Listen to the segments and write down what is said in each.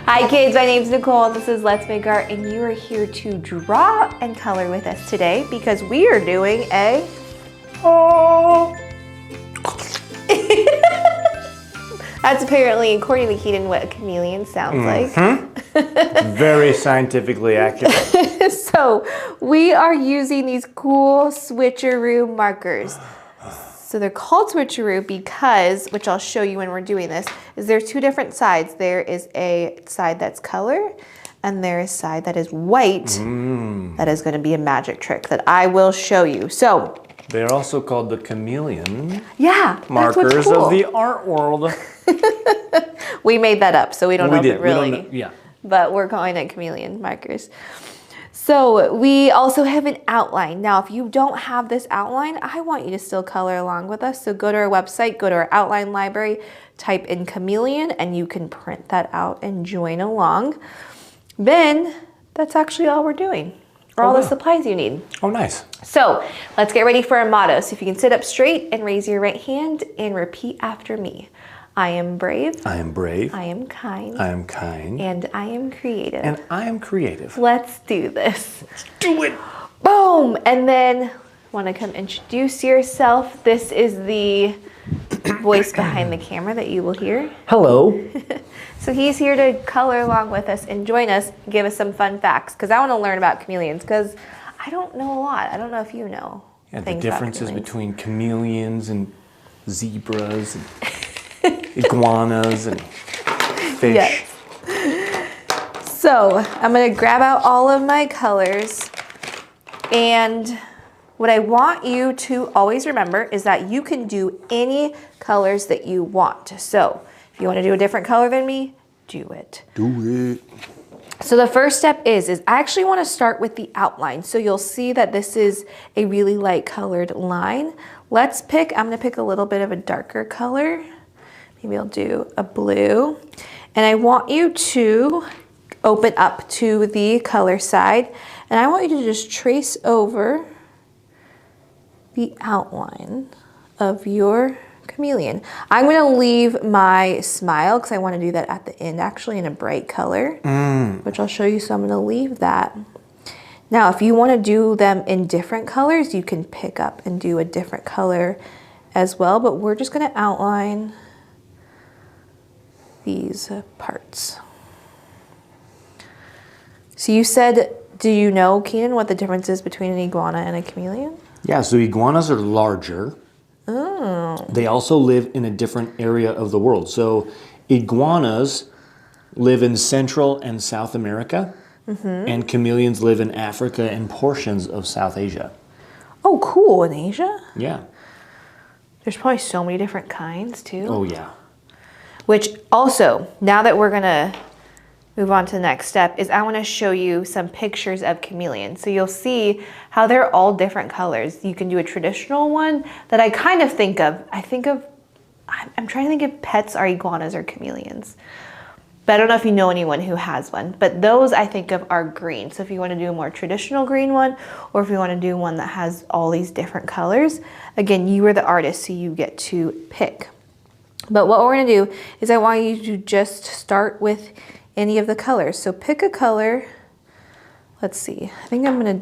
Hi kids, my name's Nicole. This is Let's Make Art, and you are here to draw and color with us today because we are doing a That's apparently, according to Keaton, what a chameleon sounds like. Very scientifically accurate. So we are using these cool switch-eroo markers. So they're called switch-eroo because, which I'll show you when we're doing this, is there's two different sides. There is a side that's color, and there is a side that is white. That is going to be a magic trick that I will show you. So they're also called the chameleon cool. markers of the art world. We made that up, so we don't know if it really. We don't know, yeah. But we're calling it chameleon markers. So we also have an outline. Now, if you don't have this outline, I want you to still color along with us. So go to our website, go to our outline library, type in chameleon, and you can print that out and join along. Then that's actually all we're doing, or all the supplies you need. Oh, nice. So let's get ready for our motto. So if you can sit up straight and raise your right hand and repeat after me. I am brave. I am brave. I am kind. I am kind. And I am creative. And I am creative. Let's do this. Let's do it. Boom. And then want to come introduce yourself. This is the voice behind the camera that you will hear. Hello. So he's here to color along with us and join us, give us some fun facts, because I want to learn about chameleons, because I don't know a lot. I don't know if you know. Yeah, the differences between chameleons and zebras and iguanas and fish. Yes. So I'm going to grab out all of my colors, and what I want you to always remember is that you can do any colors that you want. So if you want to do a different color than me, do it. Do it. So the first step is I actually want to start with the outline. So you'll see that this is a really light colored line. I'm going to pick a little bit of a darker color. Maybe I'll do a blue. And I want you to open up to the color side. And I want you to just trace over the outline of your chameleon. I'm going to leave my smile because I want to do that at the end, actually in a bright color, which I'll show you. So I'm going to leave that. Now, if you want to do them in different colors, you can pick up and do a different color as well. But we're just going to outline these parts. So you said, do you know, Keenan, what the difference is between an iguana and a chameleon? Yeah, so iguanas are larger. Oh. They also live in a different area of the world. So iguanas live in Central and South America, and chameleons live in Africa and portions of South Asia. Oh, cool. In Asia? Yeah. There's probably so many different kinds, too. Oh, yeah. Which also, now that we're going to move on to the next step, is I want to show you some pictures of chameleons. So you'll see how they're all different colors. You can do a traditional one that I kind of think of. I'm trying to think if pets are iguanas or chameleons. But I don't know if you know anyone who has one. But those I think of are green. So if you want to do a more traditional green one, or if you want to do one that has all these different colors, again, you are the artist, so you get to pick. But what we're going to do is I want you to just start with any of the colors. So pick a color. Let's see. I think I'll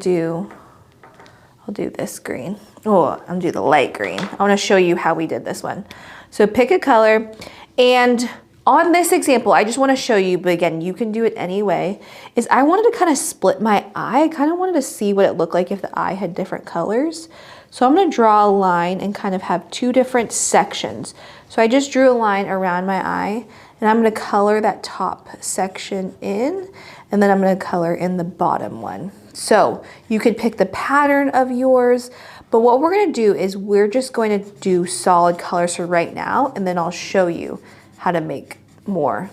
do this green. Oh, I'm going to do the light green. I want to show you how we did this one. So pick a color, and on this example, I just want to show you, but again, you can do it anyway, is I wanted to kind of split my eye. I kind of wanted to see what it looked like if the eye had different colors. So I'm going to draw a line and kind of have two different sections. So I just drew a line around my eye, and I'm going to color that top section in, and then I'm going to color in the bottom one. So you could pick the pattern of yours, but what we're going to do is we're just going to do solid colors for right now, and then I'll show you how to make more.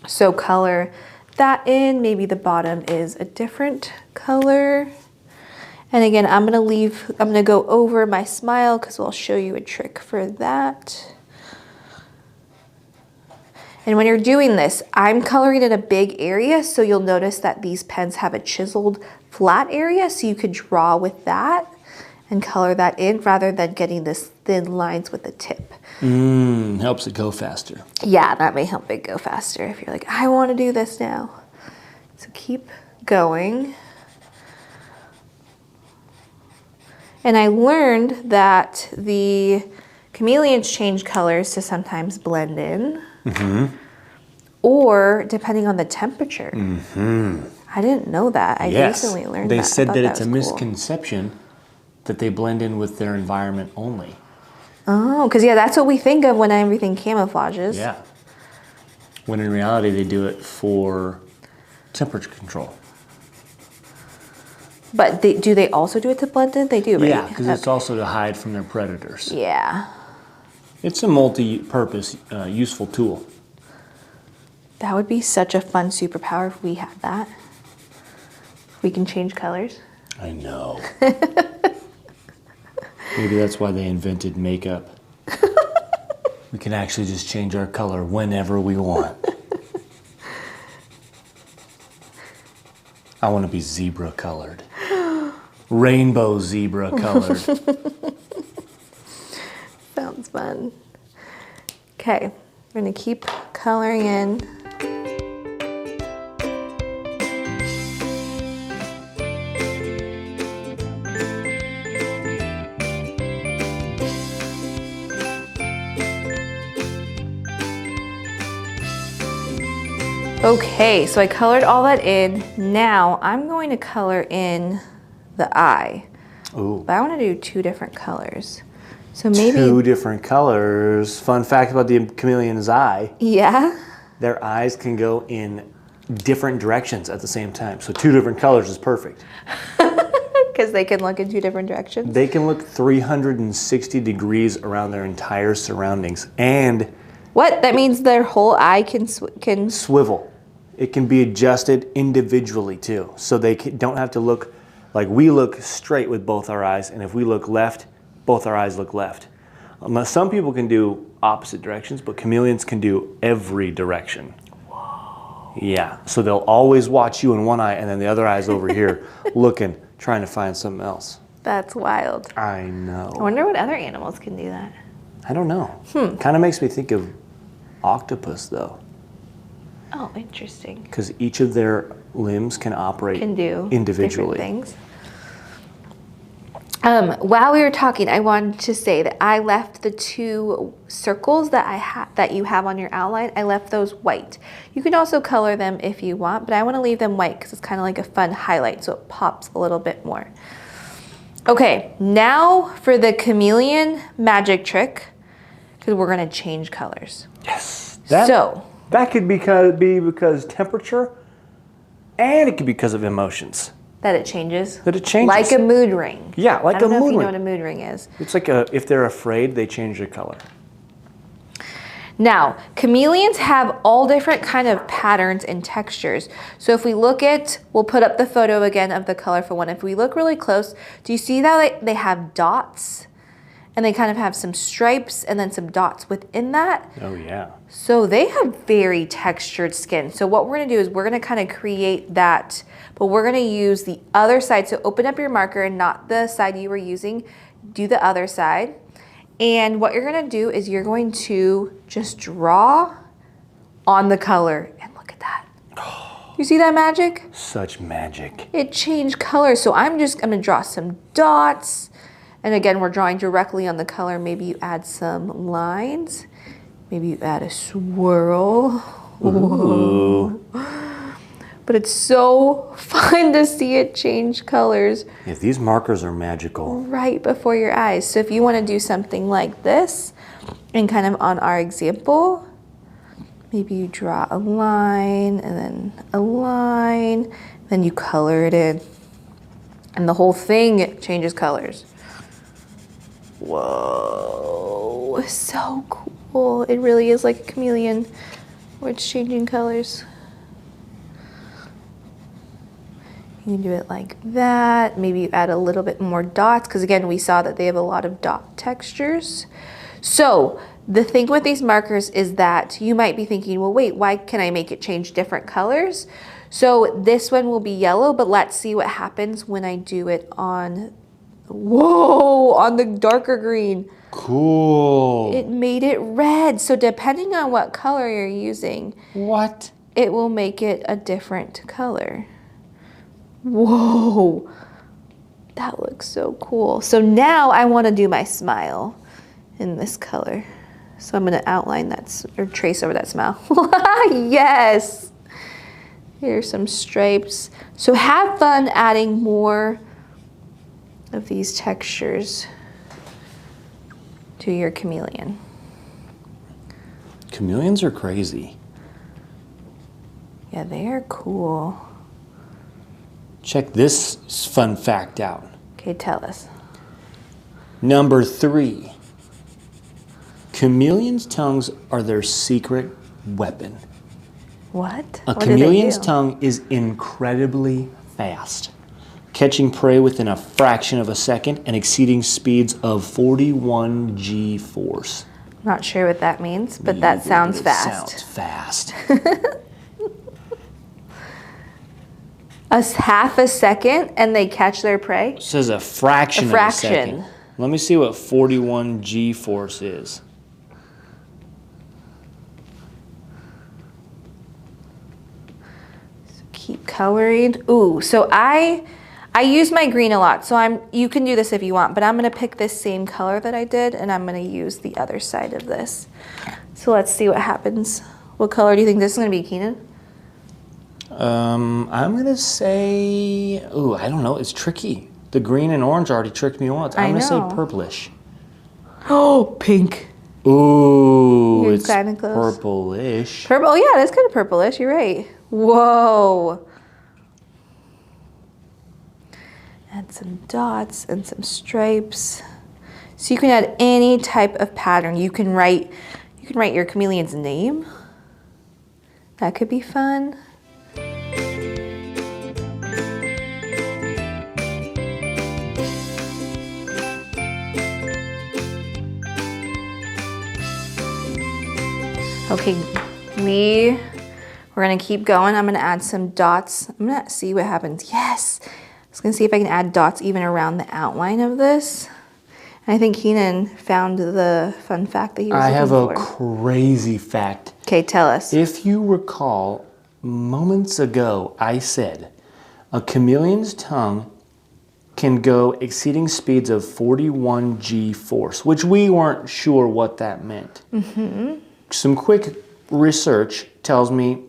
So color that in, maybe the bottom is a different color. And again, I'm gonna go over my smile because I'll show you a trick for that. And when you're doing this, I'm coloring in a big area, so you'll notice that these pens have a chiseled flat area, so you could draw with that. and color that in rather than getting this thin lines with the tip. Helps it go faster. Yeah, that may help it go faster if you're like, I want to do this now. So keep going. And I learned that the chameleons change colors to sometimes blend in, or depending on the temperature. I didn't know that. I recently learned that. They said that it's a cool. misconception that they blend in with their environment only. Oh, because yeah, that's what we think of when everything camouflages. Yeah. When in reality, they do it for temperature control. But do they also do it to blend in? They do, right? Yeah, because it's also to hide from their predators. Yeah. It's a multi-purpose, useful tool. That would be such a fun superpower if we had that. We can change colors. I know. Maybe that's why they invented makeup. We can actually just change our color whenever we want. I want to be zebra colored. Rainbow zebra colored. Sounds fun. Okay, we're gonna keep coloring in. Okay, so I colored all that in. Now I'm going to color in the eye. Ooh. But I want to do 2 different colors. So maybe 2 different colors. Fun fact about the chameleon's eye. Yeah. Their eyes can go in different directions at the same time. So 2 different colors is perfect. Because they can look in 2 different directions. They can look 360 degrees around their entire surroundings and What? That means their whole eye can swivel. It can be adjusted individually too. So they don't have to look like we look straight with both our eyes, and if we look left, both our eyes look left. Some people can do opposite directions, but chameleons can do every direction. Whoa. Yeah, so they'll always watch you in one eye, and then the other eye's over here looking, trying to find something else. That's wild. I know. I wonder what other animals can do that. I don't know. Kind of makes me think of octopus, though. Oh, interesting. Because each of their limbs can operate individually. Different things. While we were talking, I wanted to say that I left the 2 circles that you have on your outline. I left those white. You can also color them if you want, but I want to leave them white because it's kind of like a fun highlight, so it pops a little bit more. Okay, now for the chameleon magic trick, because we're going to change colors. Yes. That could be because temperature, and it could be because of emotions. That it changes? That it changes. Like a mood ring. Yeah, like a mood ring. I don't know if you know what a mood ring is. It's like if they're afraid, they change their color. Now, chameleons have all different kind of patterns and textures. So if we look at, we'll put up the photo again of the colorful one. If we look really close, do you see that they have dots? And they kind of have some stripes and then some dots within that. Oh, yeah. So they have very textured skin. So what we're gonna do is we're gonna kind of create that, but we're gonna use the other side. So open up your marker and not the side you were using, do the other side. And what you're gonna do is you're going to just draw on the color. And look at that. You see that magic? Such magic. It changed color. So I'm gonna draw some dots. And again, we're drawing directly on the color. Maybe you add some lines. Maybe you add a swirl. Ooh. But it's so fun to see it change colors. Yeah, these markers are magical. Right before your eyes. So if you want to do something like this, and kind of on our example, maybe you draw a line and then a line, then you color it in. And the whole thing changes colors. Whoa, so cool. It really is like a chameleon where it's changing colors. You can do it like that. Maybe you add a little bit more dots because again, we saw that they have a lot of dot textures. So the thing with these markers is that you might be thinking, well, wait, why can I make it change different colors? So this one will be yellow, but let's see what happens when I do it on Whoa, on the darker green. Cool. It made it red. So depending on what color you're using, What? it will make it a different color. Whoa, that looks so cool. So now I want to do my smile in this color. So I'm going to outline that, or trace over that smile. Yes. Here's some stripes. So have fun adding more of these textures to your chameleon. Chameleons are crazy. Yeah, they are cool. Check this fun fact out. Okay, tell us. Number 3. Chameleons' tongues are their secret weapon. What? A What do they chameleon's do? tongue is incredibly fast, catching prey within a fraction of a second and exceeding speeds of 41 G-force. Not sure what that means, but that sounds fast. Sounds fast. Half a second and they catch their prey? It says a fraction A of a fraction. second. Let me see what 41 G-force is. Keep coloring. Ooh, so I use my green a lot, so you can do this if you want, but I'm gonna pick this same color that I did and I'm gonna use the other side of this. So let's see what happens. What color do you think this is gonna be, Keenan? I'm gonna say, ooh, I don't know, it's tricky. The green and orange already tricked me once. I'm gonna say know. purplish. Oh, pink. Ooh, You're it's kinda close. purplish. Purple, oh yeah, that's kind of purplish, you're right. Whoa. Add some dots and some stripes. So you can add any type of pattern. You can write your chameleon's name. That could be fun. Okay, we're gonna keep going. I'm gonna add some dots. I'm gonna see what happens. Yes, I was gonna see if I can add dots even around the outline of this. And I think Keenan found the fun fact that he was I have a looking for. crazy fact. Okay, tell us. If you recall, moments ago, I said a chameleon's tongue can go exceeding speeds of 41 G-force, which we weren't sure what that meant. Some quick research tells me,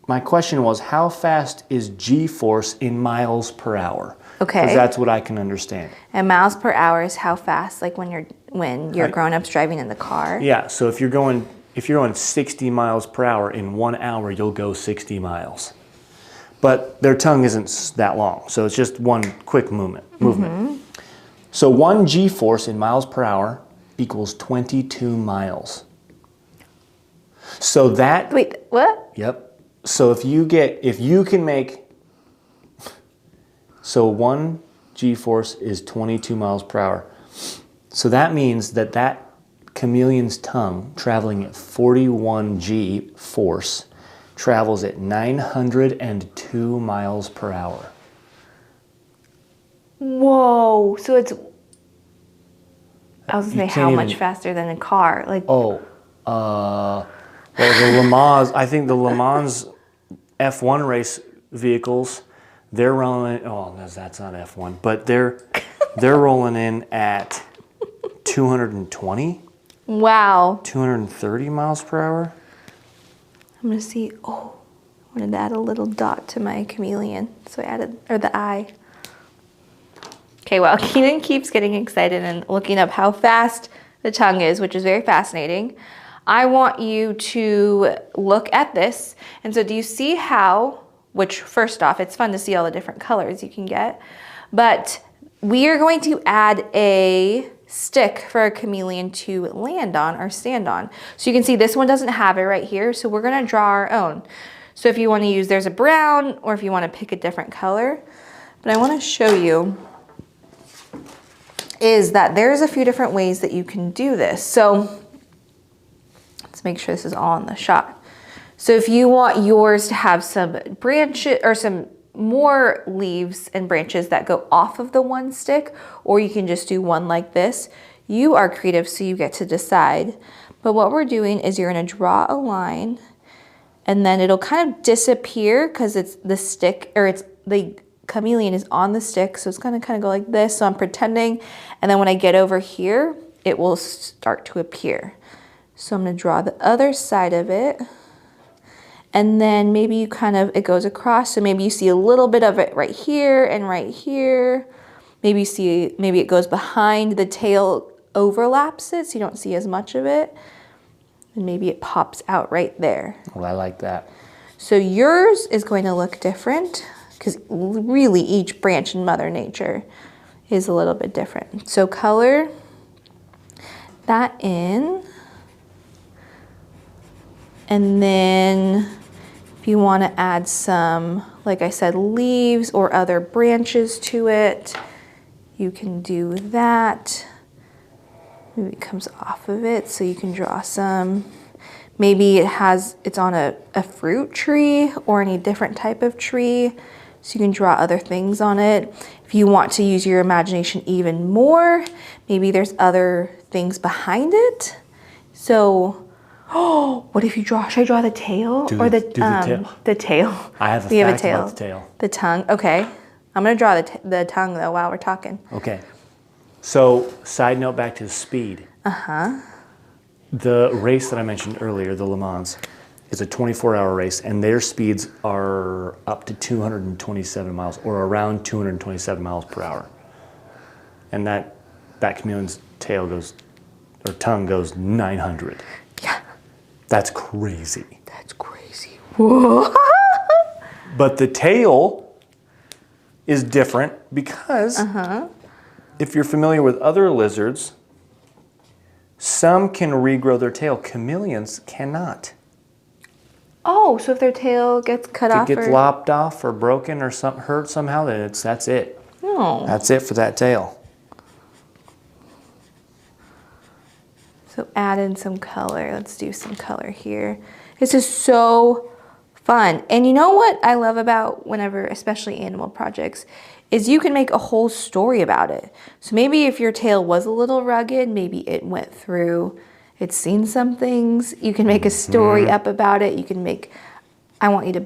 my question was, how fast is G-force in miles per hour? Okay. Because that's what I can understand. And miles per hour is how fast, like when you're grown-ups driving in the car. Yeah, so if you're going 60 miles per hour, in 1 hour you'll go 60 miles. But their tongue isn't that long, so it's just one quick movement. So 1 G-force in miles per hour equals 22 miles. So that... Wait, what? Yep. So if you can make... So 1 G-force is 22 miles per hour. So that means that chameleon's tongue traveling at 41 G-force travels at 902 miles per hour. Whoa, so it's... I was gonna You say how can't much even- faster than a car. Like, Well, the Le Mans, I think the Le Mans F1 race vehicles, they're rolling, oh, that's not F1, but they're rolling in at 220, wow. 230 miles per hour. I'm gonna see, oh, I wanted to add a little dot to my chameleon. So I added, or the eye. Okay, well, Keenan keeps getting excited and looking up how fast the tongue is, which is very fascinating. I want you to look at this. And so do you see how, which first off, it's fun to see all the different colors you can get, but we are going to add a stick for a chameleon to land on or stand on. So you can see this one doesn't have it right here, so we're gonna draw our own. So if you wanna use, there's a brown, or if you wanna pick a different color, but I wanna show you is that there's a few different ways that you can do this. So let's make sure this is all in the shot. So if you want yours to have some branches or some more leaves and branches that go off of the one stick, or you can just do one like this. You are creative, so you get to decide. But what we're doing is you're gonna draw a line, and then it'll kind of disappear because it's the stick, or it's the chameleon is on the stick, so it's gonna kind of go like this. So I'm pretending, and then when I get over here, it will start to appear. So I'm gonna draw the other side of it, and then maybe you kind of, it goes across, so maybe you see a little bit of it right here and right here. Maybe you see, maybe it goes behind the tail, overlaps it, so you don't see as much of it. And maybe it pops out right there. Well, I like that. So yours is going to look different, because really each branch in Mother Nature is a little bit different. So color that in. And then if you want to add some, like I said, leaves or other branches to it, you can do that. Maybe it comes off of it, so you can draw some. Maybe it's on a fruit tree or any different type of tree, so you can draw other things on it. If you want to use your imagination even more, maybe there's other things behind it. So, what if you draw, should I draw the tail? Or the tail? The tail. I have a fact about the tail. The tongue, okay. I'm gonna draw the tongue though while we're talking. Okay. So, side note back to speed. The race that I mentioned earlier, the Le Mans, is a 24-hour race, and their speeds are up to 227 miles, or around 227 miles per hour. And that chameleon's tail goes, or tongue goes 900. Yeah. That's crazy. That's crazy. Whoa. But the tail is different because if you're familiar with other lizards, some can regrow their tail. Chameleons cannot. Oh, so if their tail gets cut off, if it gets lopped off or broken or hurt somehow, then that's it. Oh. That's it for that tail. So add in some color. Let's do some color here. This is so fun. And you know what I love about whenever, especially animal projects, is you can make a whole story about it. So maybe if your tail was a little rugged, maybe it went through, it's seen some things. You can make a story up about it. You can make, I want you to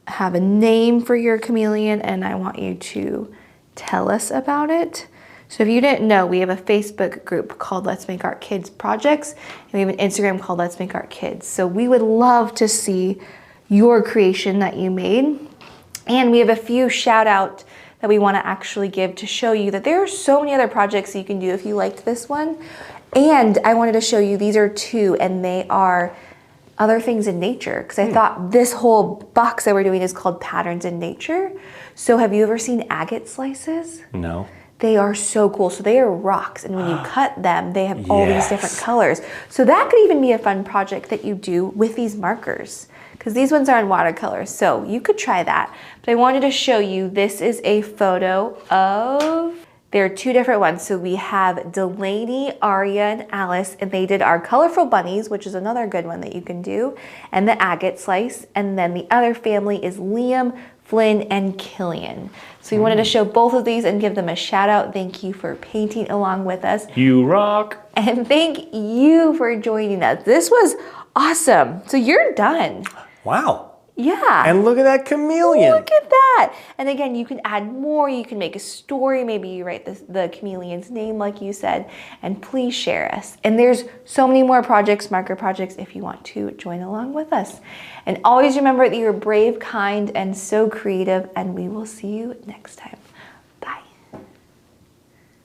have a name for your chameleon, and I want you to tell us about it. So if you didn't know, we have a Facebook group called Let's Make Art Kids Projects, and we have an Instagram called Let's Make Art Kids. So we would love to see your creation that you made. And we have a few shout out that we want to actually give to show you that there are so many other projects you can do if you liked this one. And I wanted to show you, these are two, and they are other things in nature, because I thought this whole box that we're doing is called Patterns in Nature. So have you ever seen agate slices? No. They are so cool. So they are rocks, and when you cut them, they have all these different colors. So that could even be a fun project that you do with these markers, because these ones are in watercolors. So you could try that. But I wanted to show you, this is a photo of, there are two different ones. So we have Delaney, Aria, and Alice, and they did our colorful bunnies, which is another good one that you can do, and the agate slice. And then the other family is Liam, Flynn, and Killian. So we wanted to show both of these and give them a shout out. Thank you for painting along with us. You rock. And thank you for joining us. This was awesome. So you're done. Wow. Yeah. And look at that chameleon. Look at that. And again, you can add more. You can make a story. Maybe you write the chameleon's name like you said. And please share us. And there's so many more projects, marker projects, if you want to join along with us. And always remember that you're brave, kind, and so creative. And we will see you next time.